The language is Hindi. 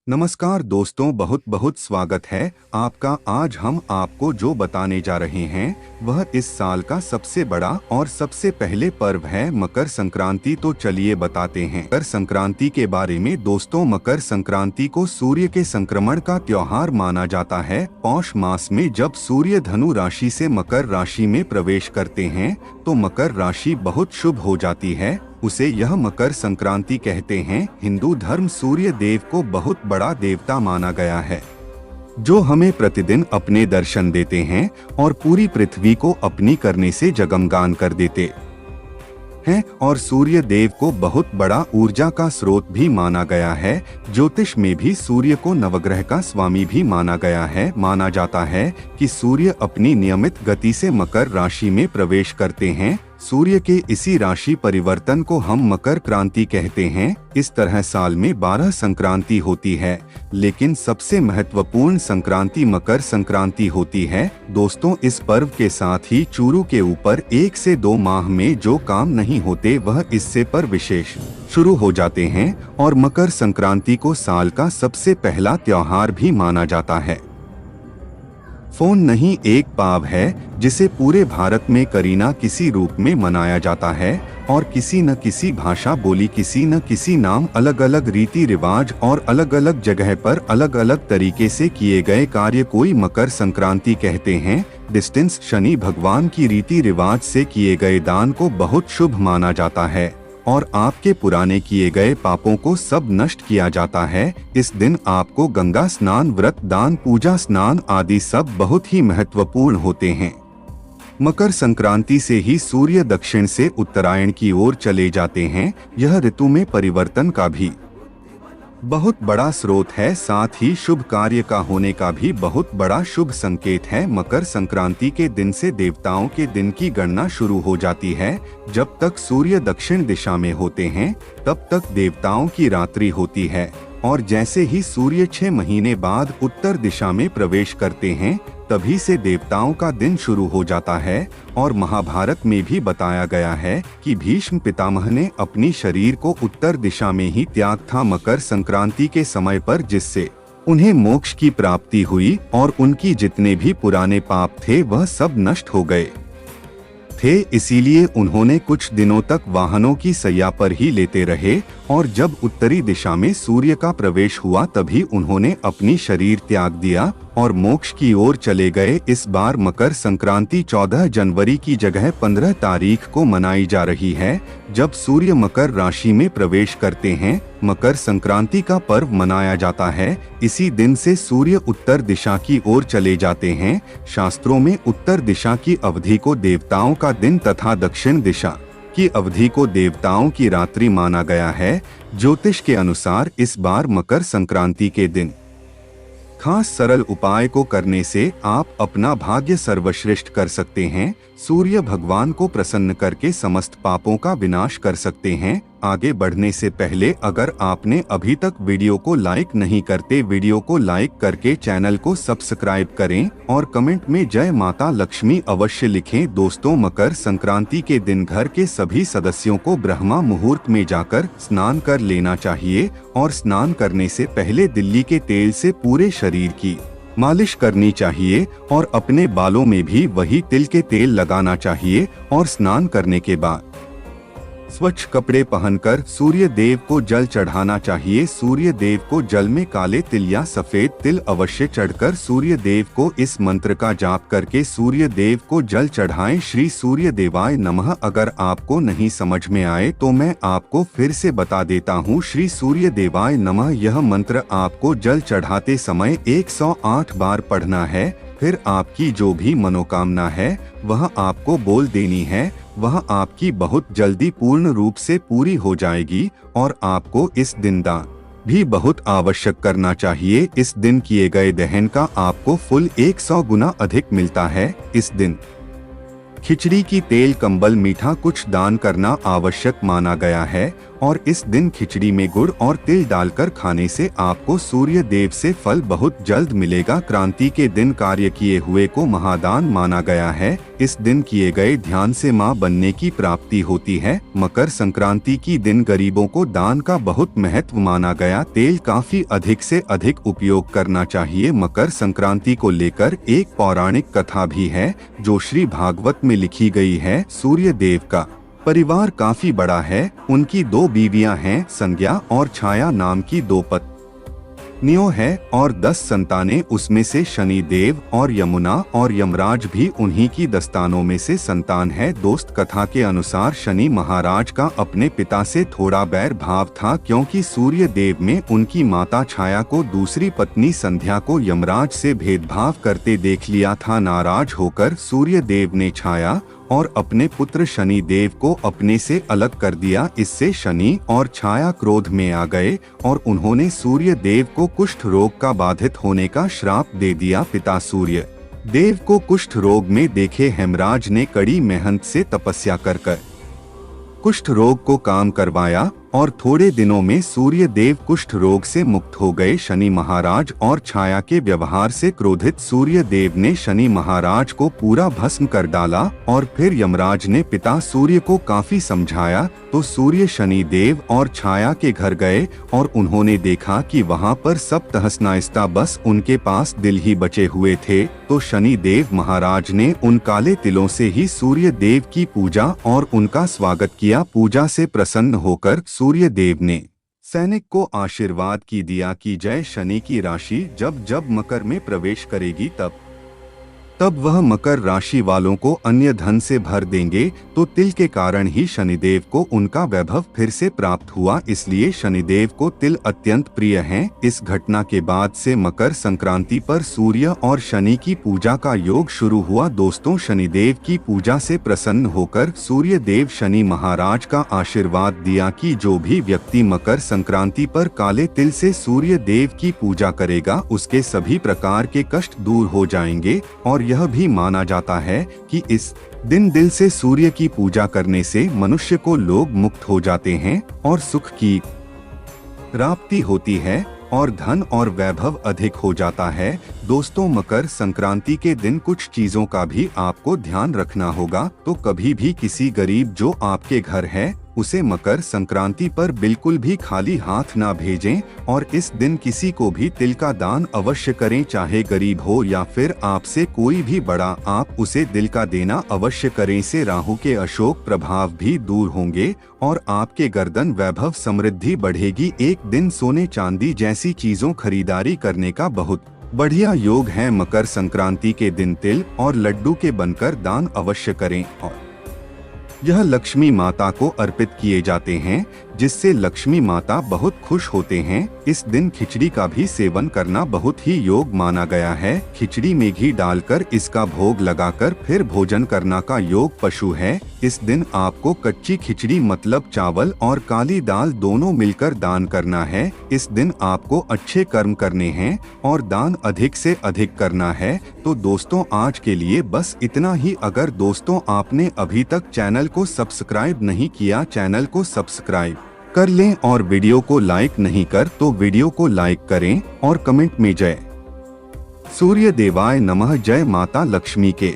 नमस्कार दोस्तों, बहुत बहुत स्वागत है आपका। आज हम आपको जो बताने जा रहे हैं वह इस साल का सबसे बड़ा और सबसे पहले पर्व है मकर संक्रांति। तो चलिए बताते हैं मकर संक्रांति के बारे में। दोस्तों, मकर संक्रांति को सूर्य के संक्रमण का त्योहार माना जाता है। पौष मास में जब सूर्य धनु राशि से मकर राशि में प्रवेश करते हैं तो मकर राशि बहुत शुभ हो जाती है, उसे यह मकर संक्रांति कहते हैं। हिंदू धर्म सूर्य देव को बहुत बड़ा देवता माना गया है, जो हमें प्रतिदिन अपने दर्शन देते हैं और पूरी पृथ्वी को अपनी करने से जगमगान कर देते हैं। और सूर्य देव को बहुत बड़ा ऊर्जा का स्रोत भी माना गया है। ज्योतिष में भी सूर्य को नवग्रह का स्वामी भी माना गया है। माना जाता है कि सूर्य अपनी नियमित गति से मकर राशि में प्रवेश करते हैं। सूर्य के इसी राशि परिवर्तन को हम मकर क्रांति कहते हैं। इस तरह साल में 12 संक्रांति होती है, लेकिन सबसे महत्वपूर्ण संक्रांति मकर संक्रांति होती है। दोस्तों, इस पर्व के साथ ही चूरू के ऊपर 1 से 2 माह में जो काम नहीं होते वह इससे पर विशेष शुरू हो जाते हैं और मकर संक्रांति को साल का सबसे पहला त्योहार भी माना जाता है। फोन नहीं एक पाव है, जिसे पूरे भारत में करीना किसी रूप में मनाया जाता है और किसी न किसी भाषा बोली, किसी न किसी नाम, अलग अलग रीति रिवाज और अलग अलग जगह पर अलग अलग तरीके से किए गए कार्य कोई मकर संक्रांति कहते हैं। डिस्टेंस शनि भगवान की रीति रिवाज से किए गए दान को बहुत शुभ माना जाता है और आपके पुराने किए गए पापों को सब नष्ट किया जाता है। इस दिन आपको गंगा स्नान, व्रत, दान, पूजा, स्नान आदि सब बहुत ही महत्वपूर्ण होते हैं। मकर संक्रांति से ही सूर्य दक्षिण से उत्तरायण की ओर चले जाते हैं। यह ऋतु में परिवर्तन का भी बहुत बड़ा स्रोत है, साथ ही शुभ कार्य का होने का भी बहुत बड़ा शुभ संकेत है। मकर संक्रांति के दिन से देवताओं के दिन की गणना शुरू हो जाती है। जब तक सूर्य दक्षिण दिशा में होते हैं तब तक देवताओं की रात्रि होती है और जैसे ही सूर्य 6 महीने बाद उत्तर दिशा में प्रवेश करते हैं तभी से देवताओं का दिन शुरू हो जाता है। और महाभारत में भी बताया गया है कि भीष्म पितामह ने अपनी शरीर को उत्तर दिशा में ही त्याग था मकर संक्रांति के समय पर, जिससे उन्हें मोक्ष की प्राप्ति हुई और उनकी जितने भी पुराने पाप थे वह सब नष्ट हो गए थे। इसीलिए उन्होंने कुछ दिनों तक वाहनों की सैया पर ही लेते रहे और जब उत्तरी दिशा में सूर्य का प्रवेश हुआ तभी उन्होंने अपनी शरीर त्याग दिया और मोक्ष की ओर चले गए। इस बार मकर संक्रांति 14 जनवरी की जगह 15 तारीख को मनाई जा रही है, जब सूर्य मकर राशि में प्रवेश करते हैं। मकर संक्रांति का पर्व मनाया जाता है। इसी दिन से सूर्य उत्तर दिशा की ओर चले जाते हैं। शास्त्रों में उत्तर दिशा की अवधि को देवताओं का दिन तथा दक्षिण दिशा की अवधि को देवताओं की रात्रि माना गया है। ज्योतिष के अनुसार इस बार मकर संक्रांति के दिन खास सरल उपाय को करने से आप अपना भाग्य सर्वश्रेष्ठ कर सकते हैं। सूर्य भगवान को प्रसन्न करके समस्त पापों का विनाश कर सकते हैं। आगे बढ़ने से पहले अगर आपने अभी तक वीडियो को लाइक नहीं करते, वीडियो को लाइक करके चैनल को सब्सक्राइब करें और कमेंट में जय माता लक्ष्मी अवश्य लिखें। दोस्तों, मकर संक्रांति के दिन घर के सभी सदस्यों को ब्रह्मा मुहूर्त में जाकर स्नान कर लेना चाहिए और स्नान करने से पहले दिल्ली के तेल से पूरे शरीर की मालिश करनी चाहिए और अपने बालों में भी वही तिल के तेल लगाना चाहिए और स्नान करने के बाद स्वच्छ कपड़े पहनकर सूर्य देव को जल चढ़ाना चाहिए। सूर्य देव को जल में काले तिल या सफेद तिल अवश्य चढ़कर सूर्य देव को इस मंत्र का जाप करके सूर्य देव को जल चढ़ाएं। श्री सूर्य देवाय नमः। अगर आपको नहीं समझ में आए तो मैं आपको फिर से बता देता हूँ। श्री सूर्य देवाय नमः यह मंत्र आपको जल चढ़ाते समय 108 बार पढ़ना है। फिर आपकी जो भी मनोकामना है वह आपको बोल देनी है, वह आपकी बहुत जल्दी पूर्ण रूप से पूरी हो जाएगी। और आपको इस दिन दान भी बहुत आवश्यक करना चाहिए। इस दिन किए गए दहन का आपको फुल 100 गुना अधिक मिलता है। इस दिन खिचड़ी की तेल, कंबल, मीठा कुछ दान करना आवश्यक माना गया है और इस दिन खिचड़ी में गुड़ और तिल डालकर खाने से आपको सूर्य देव से फल बहुत जल्द मिलेगा। क्रांति के दिन कार्य किए हुए को महादान माना गया है। इस दिन किए गए ध्यान से मां बनने की प्राप्ति होती है। मकर संक्रांति की दिन गरीबों को दान का बहुत महत्व माना गया। तेल काफी अधिक से अधिक उपयोग करना चाहिए। मकर संक्रांति को लेकर एक पौराणिक कथा भी है जो श्री भागवत में लिखी गई है। सूर्य देव का परिवार काफी बड़ा है। उनकी 2 बीवियां हैं, संज्ञा और छाया नाम की 2 पत्नियों है और 10 संतानें। उसमें से शनि देव और यमुना और यमराज भी उन्हीं की दस्तानों में से संतान है। दोस्त कथा के अनुसार शनि महाराज का अपने पिता से थोड़ा बैर भाव था, क्योंकि सूर्य देव में उनकी माता छाया को दूसरी पत्नी संध्या को यमराज से भेदभाव करते देख लिया था। नाराज होकर सूर्य देव ने छाया और अपने पुत्र शनि देव को अपने से अलग कर दिया। इससे शनि और छाया क्रोध में आ गए और उन्होंने सूर्य देव को कुष्ठ रोग का बाधित होने का श्राप दे दिया। पिता सूर्य देव को कुष्ठ रोग में देखे हेमराज ने कड़ी मेहनत से तपस्या कर कुष्ठ रोग को काम करवाया और थोड़े दिनों में सूर्य देव कुष्ठ रोग से मुक्त हो गए। शनि महाराज और छाया के व्यवहार से क्रोधित सूर्य देव ने शनि महाराज को पूरा भस्म कर डाला और फिर यमराज ने पिता सूर्य को काफी समझाया तो सूर्य शनि देव और छाया के घर गए और उन्होंने देखा कि वहां पर सब तहस-नहस, बस उनके पास दिल ही बचे हुए थे। तो शनि देव महाराज ने उन काले तिलों से ही सूर्य देव की पूजा और उनका स्वागत किया। पूजा से प्रसन्न होकर सूर्य देव ने सैनिक को आशीर्वाद की दिया कि जय शनि की राशि जब जब मकर में प्रवेश करेगी तब वह मकर राशि वालों को अन्य धन से भर देंगे। तो तिल के कारण ही शनिदेव को उनका वैभव फिर से प्राप्त हुआ, इसलिए शनिदेव को तिल अत्यंत प्रिय हैं। इस घटना के बाद से मकर संक्रांति पर सूर्य और शनि की पूजा का योग शुरू हुआ। दोस्तों, शनिदेव की पूजा से प्रसन्न होकर सूर्य देव शनि महाराज का आशीर्वाद दिया कि जो भी व्यक्ति मकर संक्रांति पर काले तिल से सूर्य देव की पूजा करेगा उसके सभी प्रकार के कष्ट दूर हो जाएंगे। और यह भी माना जाता है कि इस दिन दिल से सूर्य की पूजा करने से मनुष्य को लोग मुक्त हो जाते हैं और सुख की प्राप्ति होती है और धन और वैभव अधिक हो जाता है। दोस्तों, मकर संक्रांति के दिन कुछ चीजों का भी आपको ध्यान रखना होगा। तो कभी भी किसी गरीब जो आपके घर है उसे मकर संक्रांति पर बिल्कुल भी खाली हाथ ना भेजें और इस दिन किसी को भी तिल का दान अवश्य करें, चाहे गरीब हो या फिर आपसे कोई भी बड़ा, आप उसे दिल का देना अवश्य करें। से राहु के अशोक प्रभाव भी दूर होंगे और आपके गर्दन वैभव समृद्धि बढ़ेगी। एक दिन सोने चांदी जैसी चीजों खरीदारी करने का बहुत बढ़िया योग है। मकर संक्रांति के दिन तिल और लड्डू के बनकर दान अवश्य करें और यह लक्ष्मी माता को अर्पित किए जाते हैं, जिससे लक्ष्मी माता बहुत खुश होते हैं। इस दिन खिचड़ी का भी सेवन करना बहुत ही योग माना गया है। खिचड़ी में घी डालकर इसका भोग लगाकर फिर भोजन करना का योग पशु है। इस दिन आपको कच्ची खिचड़ी मतलब चावल और काली दाल दोनों मिलकर दान करना है। इस दिन आपको अच्छे कर्म करने हैं और दान अधिक से अधिक करना है। तो दोस्तों, आज के लिए बस इतना ही। अगर दोस्तों आपने अभी तक चैनल को सब्सक्राइब नहीं किया, चैनल को सब्सक्राइब कर लें और वीडियो को लाइक नहीं कर तो वीडियो को लाइक करें और कमेंट में जय सूर्य देवाय नमः, जय माता लक्ष्मी के।